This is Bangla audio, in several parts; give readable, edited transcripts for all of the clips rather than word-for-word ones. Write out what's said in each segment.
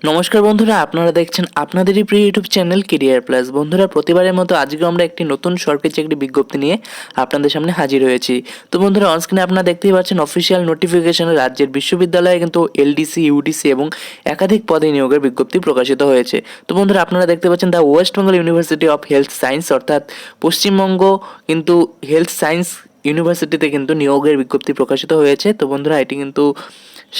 নমস্কার বন্ধুরা, আপনারা দেখছেন আপনাদেরই প্রিয় ইউটিউব চ্যানেল কেরিয়ার প্লাস। বন্ধুরা, প্রতিবারের মতো আজকে আমরা একটি নতুন সরকারি চাকরি বিজ্ঞপ্তি নিয়ে আপনাদের সামনে হাজির হয়েছি। তো বন্ধুরা, অনস্ক্রিনে আপনারা দেখতেই পাচ্ছেন অফিসিয়াল নোটিফিকেশনে রাজ্যের বিশ্ববিদ্যালয়ে কিন্তু এলডিসি, ইউডিসি এবং একাধিক পদে নিয়োগের বিজ্ঞপ্তি প্রকাশিত হয়েছে। তো বন্ধুরা, আপনারা দেখতে পাচ্ছেন the West Bengal university of health science, অর্থাৎ পশ্চিমবঙ্গ কিন্তু হেলথ সায়েন্স ইউনিভার্সিটিতে কিন্তু নিয়োগের বিজ্ঞপ্তি প্রকাশিত হয়েছে। তো বন্ধুরা, এটি কিন্তু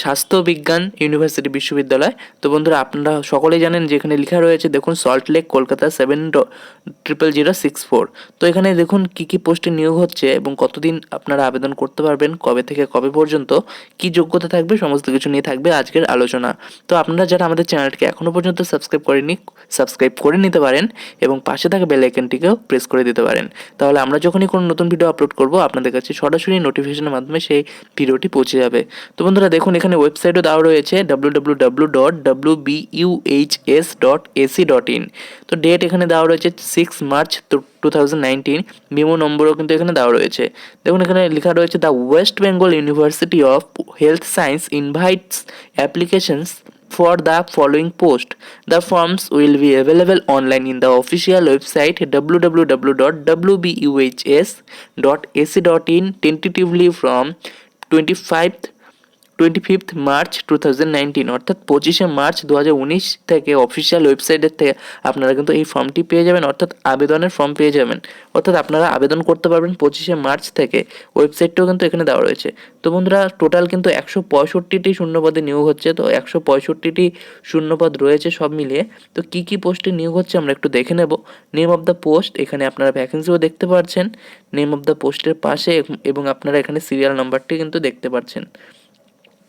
স্বাস্থ্য বিজ্ঞান ইউনিভার্সিটি বিশ্ববিদ্যালয়। তো বন্ধুরা, আপনারা সকলেই জানেন যে এখানে লেখা রয়েছে, দেখুন, সল্টলেক, কলকাতা 700064। তো এখানে দেখুন কি কি পোস্টে নিয়োগ হচ্ছে এবং কতদিন আপনারা আবেদন করতে পারবেন, কবে থেকে কবে পর্যন্ত, কি যোগ্যতা থাকবে, সমস্ত কিছু নিয়ে থাকবে আজকের আলোচনা। তো আপনারা যারা আমাদের চ্যানেলটিকে এখনও পর্যন্ত সাবস্ক্রাইব করেননি, সাবস্ক্রাইব করে নিতে পারেন এবং পাশে থাকা বেল আইকনটিকেও প্রেস করে দিতে পারেন। তাহলে আমরা যখনই কোনো নতুন ভিডিও আপলোড করব আপনাদের কাছে সরাসরি নোটিফিকেশনের মাধ্যমে সেই ভিডিওটি পৌঁছে যাবে। তো বন্ধুরা, দেখুন এখানে ওয়েবসাইটও দেওয়া রয়েছে www.wbuhs.ac.in। তো ডেট এখানে দেওয়া রয়েছে 6 মার্চ 2019। মেমো নম্বরও কিন্তু এখানে দেওয়া রয়েছে। দেখুন এখানে লেখা রয়েছে, the West Bengal university of health science invites applications for the following post. The forms will be available online in the official website www.wbuhs.ac.in tentatively from 25th March 2019, অর্থাৎ 25শে মার্চ 2019 থেকে অফিসিয়াল ওয়েবসাইটের থেকে আপনারা কিন্তু এই ফর্মটি পেয়ে যাবেন, অর্থাৎ আবেদনের ফর্ম পেয়ে যাবেন। অর্থাৎ আপনারা আবেদন করতে পারবেন 25শে মার্চ থেকে। ওয়েবসাইটটাও কিন্তু এখানে দেওয়া রয়েছে। তো বন্ধুরা, টোটাল কিন্তু 165টি শূন্যপদে নিয়োগ হচ্ছে। তো 165টি শূন্যপদ রয়েছে সব মিলিয়ে। তো কি কি পোস্টে নিয়োগ হচ্ছে আমরা একটু দেখে নেব। নেম অফ দ্য পোস্ট, এখানে আপনারা ভ্যাকেন্সিও দেখতে পাচ্ছেন নেম অফ দ্য পোস্টের পাশে, এবং আপনারা এখানে সিরিয়াল নাম্বারটি কিন্তু দেখতে পাচ্ছেন।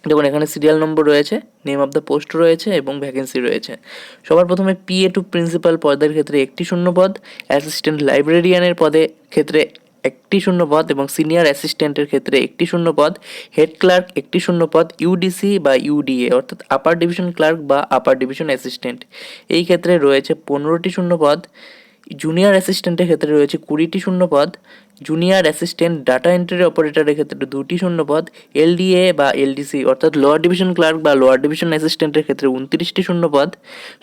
দেখুন এখানে সিরিয়াল নম্বর রয়েছে, নেম অফ দ্য পোস্ট রয়েছে এবং ভ্যাকেন্সি রয়েছে। সবার প্রথমে পিএ টু প্রিন্সিপাল পদের ক্ষেত্রে একটি শূন্যপদ, অ্যাসিস্ট্যান্ট লাইব্রেরিয়ানের পদে ক্ষেত্রে একটি শূন্যপদ এবং সিনিয়র অ্যাসিস্ট্যান্টের ক্ষেত্রে একটি শূন্যপদ, হেড ক্লার্ক একটি শূন্যপদ, ইউডিসি বা ইউডিএ অর্থাৎ আপার ডিভিশন ক্লার্ক বা আপার ডিভিশন অ্যাসিস্ট্যান্ট এই ক্ষেত্রে রয়েছে 15টি শূন্যপদ, জুনিয়র অ্যাসিস্ট্যান্টের ক্ষেত্রে রয়েছে 20টি শূন্যপদ, জুনিয়র অ্যাসিস্ট্যান্ট ডাটা এন্ট্রি অপারেটরের ক্ষেত্রে 2টি শূন্যপদ, এলডিএ বা এলডিসি অর্থাৎ লোয়ার ডিভিশন ক্লার্ক বা লোয়ার ডিভিশন অ্যাসিস্ট্যান্টের ক্ষেত্রে 29টি শূন্যপদ,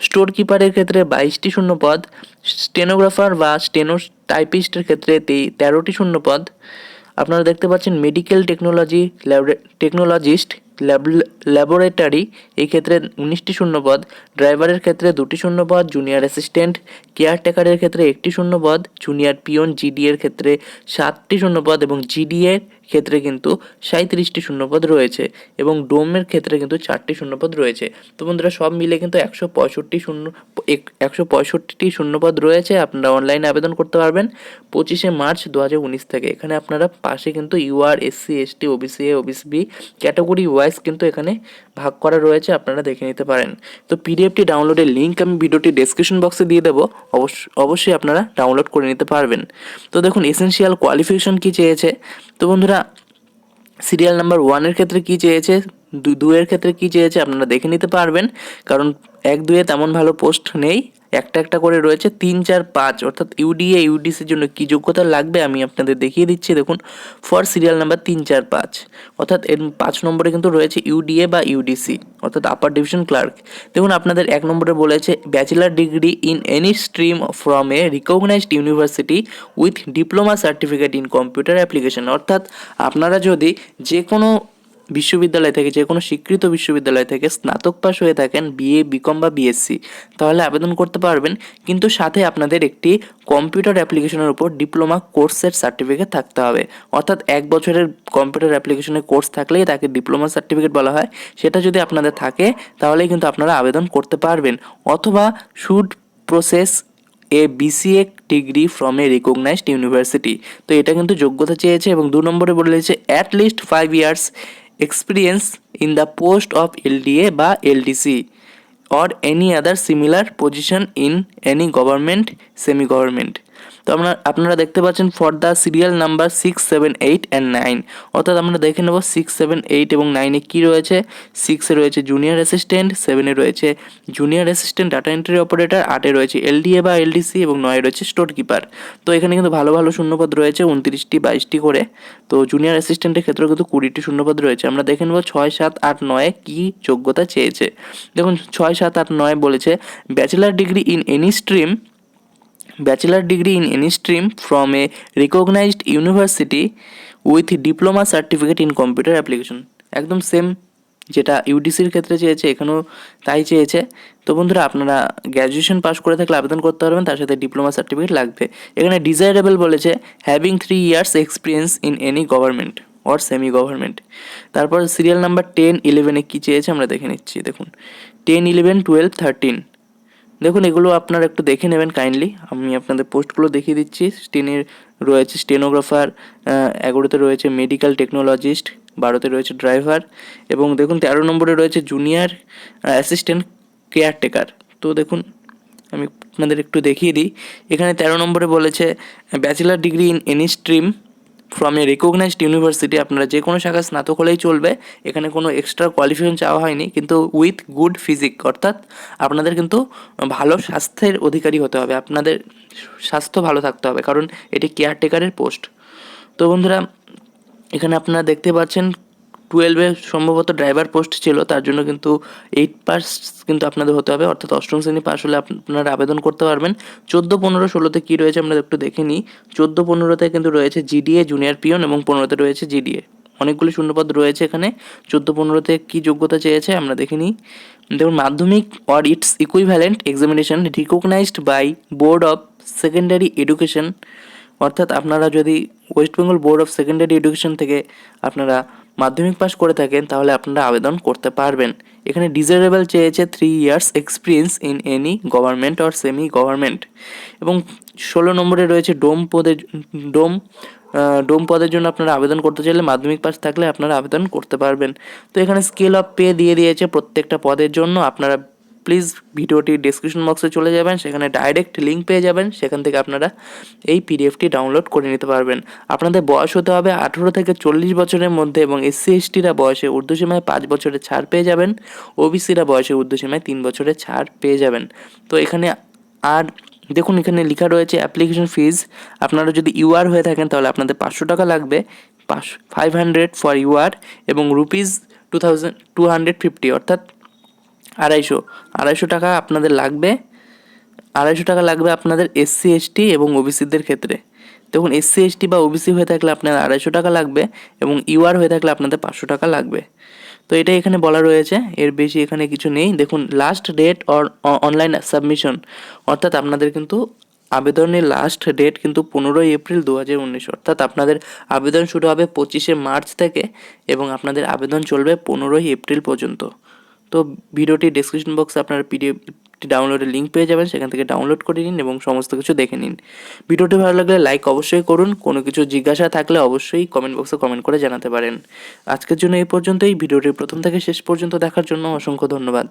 স্টোর কিপারের ক্ষেত্রে 22টি শূন্যপদ, স্টেনোগ্রাফার বা স্টেনো টাইপিস্টের ক্ষেত্রে 13টি শূন্যপদ। আপনারা দেখতে পাচ্ছেন মেডিকেল টেকনোলজিস্ট ল্যাবরেটরি এই ক্ষেত্রে 19টি শূন্যপদ, ড্রাইভারের ক্ষেত্রে 2টি শূন্যপদ, জুনিয়র অ্যাসিস্ট্যান্ট কেয়ারটেকারের ক্ষেত্রে 1টি শূন্যপদ, জুনিয়র পিয়ন জিডি এর ক্ষেত্রে 7টি শূন্যপদ এবং জিডি এর ক্ষেত্রে কিন্তু 37টি শূন্যপদ রয়েছে এবং ডোমের ক্ষেত্রে কিন্তু 4টি শূন্যপদ রয়েছে। তো বন্ধুরা, সব মিলে কিন্তু 165টি শূন্যপদ রয়েছে। আপনারা অনলাইনে আবেদন করতে পারবেন 25শে মার্চ 2019 থেকে। এখানে আপনারা পাশে কিন্তু UR, SC, ST, OBC A, OBC B category wise কিন্তু এখানে ভাগ করা রয়েছে, আপনারা দেখে নিতে পারেন। তো পিডিএফটি ডাউনলোডের লিঙ্ক আমি ভিডিওটি ডেসক্রিপশন বক্সে দিয়ে দেবো, অবশ্যই আপনারা ডাউনলোড করে নিতে পারবেন। তো দেখুন এসেনশিয়াল কোয়ালিফিকেশন কী চেয়েছে। তো বন্ধুরা, সিরিয়াল নাম্বার 1-এর ক্ষেত্রে কী চেয়েছে, 2-এর ক্ষেত্রে কী চেয়েছে আপনারা দেখে নিতে পারবেন, কারণ 1-2-এ তেমন ভালো পোস্ট নেই, একটা একটা করে রয়েছে। 3, 4, 5 অর্থাৎ ইউডিএ ইউডিসির জন্য কী যোগ্যতা লাগবে আমি আপনাদের দেখিয়ে দিচ্ছি। দেখুন, ফর সিরিয়াল নাম্বার 3, 4, 5 অর্থাৎ এর 5 নম্বরে কিন্তু রয়েছে ইউডিএ বা ইউডিসি অর্থাৎ আপার ডিভিশন ক্লার্ক। দেখুন আপনাদের 1 নম্বরে বলেছে bachelor degree in any stream from a recognized university with diploma certificate in computer application, অর্থাৎ আপনারা যদি যে কোনো বিশ্ববিদ্যালয় থেকে, যে কোনো স্বীকৃত বিশ্ববিদ্যালয় থেকে স্নাতক পাশ হয়ে থাকেন, বিএ, বিকম বা বিএসসি, তাহলে আবেদন করতে পারবেন। কিন্তু সাথে আপনাদের একটি কম্পিউটার অ্যাপ্লিকেশনের উপর ডিপ্লোমা কোর্সের সার্টিফিকেট থাকতে হবে, অর্থাৎ 1 বছরের কম্পিউটার অ্যাপ্লিকেশনের কোর্স থাকলেই তাকে ডিপ্লোমা সার্টিফিকেট বলা হয়। সেটা যদি আপনাদের থাকে তাহলেই কিন্তু আপনারা আবেদন করতে পারবেন, অথবা should possess a BCA degree from a recognized university. তো এটা কিন্তু যোগ্যতা চেয়েছে। এবং 2 নম্বরে বলেছে at least 5 years experience in the post of LDA বা LDC or any other similar position in any government, semi government। তো আপনারা দেখতে পাচ্ছেন for the serial number 6, 7, 8 and 9, অর্থাৎ আমরা দেখে নেব 6, 7, 8 এবং 9-এ কী রয়েছে। 6-এ রয়েছে জুনিয়র অ্যাসিস্ট্যান্ট, 7-এ রয়েছে junior assistant data entry operator, 8-এ রয়েছে এলডিএ বা এলডিসি এবং 9-এ রয়েছে স্টোর কিপার। তো এখানে কিন্তু ভালো ভালো শূন্যপদ রয়েছে 29টি 22টি করে। তো জুনিয়র অ্যাসিস্ট্যান্টের ক্ষেত্রেও কিন্তু 20টি শূন্যপদ রয়েছে। আমরা দেখে নেব 6, 7, 8, 9-এ কী যোগ্যতা চেয়েছে। দেখুন 6, 7, 8, 9 বলেছে bachelor degree in any stream, bachelor degree in any stream from a recognized university with diploma certificate in computer application। একদম সেম যেটা ইউডিসির ক্ষেত্রে চেয়েছে এখানেও তাই চেয়েছে। তো বন্ধুরা আপনারা গ্র্যাজুয়েশন পাস করে থাকলে আবেদন করতে পারবেন, তার সাথে ডিপ্লোমা সার্টিফিকেট লাগবে। এখানে ডিজায়ারেবল বলেছে having 3 years experience in any government or semi government. তারপর সিরিয়াল নাম্বার 10, 11-এ কী চেয়েছে আমরা দেখে নিচ্ছি। দেখুন 10, 11, 12, 13, দেখুন এগুলো আপনারা একটু দেখে নেবেন কাইন্ডলি। আমি আপনাদের পোস্টগুলো দেখিয়ে দিচ্ছি। 10-এর রয়েছে স্টেনোগ্রাফার, 11-তে রয়েছে মেডিকেল টেকনোলজিস্ট, 12-তে রয়েছে ড্রাইভার এবং দেখুন 13 নম্বরে রয়েছে জুনিয়র অ্যাসিস্ট্যান্ট কেয়ারটেকার। তো দেখুন আমি আপনাদের একটু দেখিয়ে দিই। এখানে 13 নম্বরে বলেছে bachelor degree in any stream from a recognized university. আপনারা যে কোনো শাখায় স্নাতক হলেই চলবে, এখানে কোনো এক্সট্রা কোয়ালিফিকেশন চাওয়া হয়নি, কিন্তু উইথ গুড ফিজিক, অর্থাৎ আপনাদের কিন্তু ভালো স্বাস্থ্যের অধিকারী হতে হবে, আপনাদের স্বাস্থ্য ভালো থাকতে হবে, কারণ এটি কেয়ারটেকারের পোস্ট। তো বন্ধুরা এখানে আপনারা দেখতে পাচ্ছেন 12-এ সম্ভবত ড্রাইভার পোস্ট ছিল, তার জন্য কিন্তু 8 পাস কিন্তু আপনাদের হতে হবে, অর্থাৎ অষ্টম শ্রেণী পাস হলে আপনারা আবেদন করতে পারবেন। 14, 15, 16-তে কী রয়েছে আমরা একটু দেখে নিই। 14, 15-তে কিন্তু রয়েছে জিডিএ জুনিয়র পিয়ন এবং 15-তে রয়েছে জিডিএ। অনেকগুলি শূন্যপদ রয়েছে এখানে। 14, 15-তে কী যোগ্যতা চেয়েছে আমরা দেখে নিই। দেখুন Madhyamik or its equivalent examination recognized by board of secondary education, অর্থাৎ আপনারা যদি West Bengal board of secondary education থেকে আপনারা মাধ্যমিক পাস করে থাকেন তাহলে আপনারা আবেদন করতে পারবেন। এখানে ডিজায়ারেবল চেয়েছে 3 years experience in any government or semi government এবং 16 নম্বরে রয়েছে ডোম পদের জন্য আপনারা আবেদন করতে চাইলে মাধ্যমিক পাস থাকলে আপনারা আবেদন করতে পারবেন। তো এখানে স্কেল অফ পে দিয়ে দিয়েছে প্রত্যেকটা পদের জন্য। আপনারা প্লিজ ভিডিওটি ডেসক্রিপশন বক্সে চলে যাবেন, সেখানে ডাইরেক্ট লিঙ্ক পেয়ে যাবেন, সেখান থেকে আপনারা এই পিডিএফটি ডাউনলোড করে নিতে পারবেন। আপনাদের বয়স হতে হবে 18 থেকে 40 বছরের মধ্যে এবং এসসি এসটিরা বয়সে ঊর্ধ্বসীমায় 5 বছরের ছাড় পেয়ে যাবেন, ওবিসিরা বয়সে ঊর্ধ্বসীমায় 3 বছরের ছাড় পেয়ে যাবেন। তো এখানে আর দেখুন এখানে লেখা রয়েছে অ্যাপ্লিকেশন ফিজ। আপনারা যদি ইউআর হয়ে থাকেন তাহলে আপনাদের 500 টাকা লাগবে, 500 ফর ইউআর এবং রুপিস 2250, অর্থাৎ 250 টাকা আপনাদের লাগবে। 250 টাকা লাগবে আপনাদের এসসি এসটি এবং ওবিসিদের ক্ষেত্রে। দেখুন এসসি এসটি বা ওবিসি হয়ে থাকলে আপনার 250 টাকা লাগবে এবং ইউআর হয়ে থাকলে আপনাদের 500 টাকা লাগবে। তো এটাই এখানে বলা রয়েছে, এর বেশি এখানে কিছু নেই। দেখুন last date or online submission, অর্থাৎ আপনাদের কিন্তু আবেদনের লাস্ট ডেট কিন্তু 15 এপ্রিল 2019, অর্থাৎ আপনাদের আবেদন শুরু হবে 25শে মার্চ থেকে এবং আপনাদের আবেদন চলবে 15 এপ্রিল পর্যন্ত। তো ভিডিওটি ডেসক্রিপশন বক্সে আপনারা পিডিএফটি ডাউনলোডের লিঙ্ক পেয়ে যাবেন, সেখান থেকে ডাউনলোড করে নিন এবং সমস্ত কিছু দেখে নিন। ভিডিওটি ভালো লাগলে লাইক অবশ্যই করুন, কোনো কিছু জিজ্ঞাসা থাকলে অবশ্যই কমেন্ট বক্সে কমেন্ট করে জানাতে পারেন। আজকের জন্য এই পর্যন্তই। ভিডিওটি প্রথম থেকে শেষ পর্যন্ত দেখার জন্য অসংখ্য ধন্যবাদ।